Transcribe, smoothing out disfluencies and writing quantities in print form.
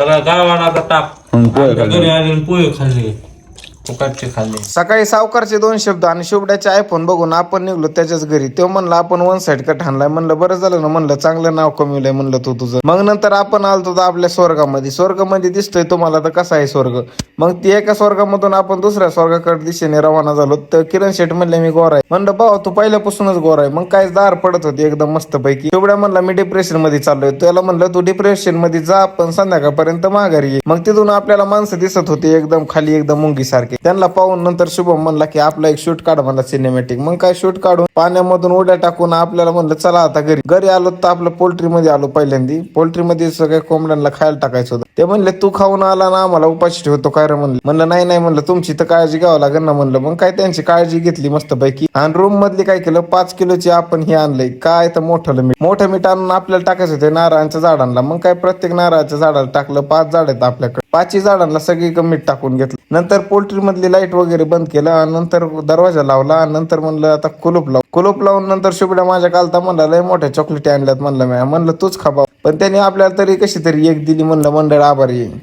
सगळा गावाला टाक. पोहे घरी आले पोहे खाल्ले, फुकटचे खाल्ले. सकाळी सावकारचे 2 शब्द आणि शुभड्याचे आयफोन बघून आपण निघलो त्याच्याच घरी. तो म्हणला आपण 1 साइड कट हाणलाय. म्हणलं बरं झालं ना, म्हणलं चांगलं नाव कमवलंय म्हणलं तू तुझं. मग नंतर आपण आलतो तर आपल्या स्वर्गामध्ये दिसतोय तुम्हाला तर कसा आहे स्वर्ग. मग ती एका स्वर्गामधून आपण दुसऱ्या स्वर्गाकडे दिशेने रवाना झालो. तर किरण शेठ म्हणले मी गोरा आहे. म्हणलं भाऊ तू पहिल्यापासूनच गोरा आहे. मग काय दार पडत होती एकदम मस्त पैकी. शुभड्या म्हणला मी डिप्रेशन मध्ये चाललोय. त्याला म्हणलं तू डिप्रेशन मध्ये जा पण संध्याकाळपर्यंत माघारी ये. मग तिथून आपल्याला माणसं दिसत होती एकदम खाली एकदम मुंगी सारखे. त्यांना पाहून नंतर शुभम म्हणला की आपला एक शूट काढ म्हणला सिनेमॅटिक. मग काय शूट काढून पाण्यामधून उड्या टाकून आपल्याला म्हणलं चला आता घरी आलो. तर आपलं पोल्ट्री मध्ये आलो. पहिल्यांदा पोल्ट्री मध्ये सगळ्या कोंबड्यांना खायला टाकायचं होतं. ते म्हणले तू खाऊन आला ना आम्हाला उपाशी ठेवतो काय रे म्हणलं नाही म्हणलं तुमची तर काळजी घ्यावं लागेल ना म्हणलं. मग काय त्यांची काळजी घेतली मस्त पैकी. आणि रूम मधली काय केलं 5 किलोची आपण हे आणलंय काय तर मोठं मीठ आणून आपल्याला टाकायचं होते नारळाच्या झाडांना. मग काय प्रत्येक नारळाच्या झाडाला टाकलं. 5 झाड आहेत आपल्याकडे. 5 झाडांना सगळी मीठ टाकून घेतलं. नंतर पोल्ट्री मधली लाईट वगैरे बंद केलं आणि नंतर दरवाजा लावला आणि नंतर म्हणलं आता कुलूप लावून नंतर शुभड्या माझ्या कालता म्हणला लय मोठ्या चॉकलेटी आणल्यात म्हणलं तूच खा. पण त्याने आपल्याला तरी कशी तरी एक दिली. म्हणलं मंडळ आभारी आहे.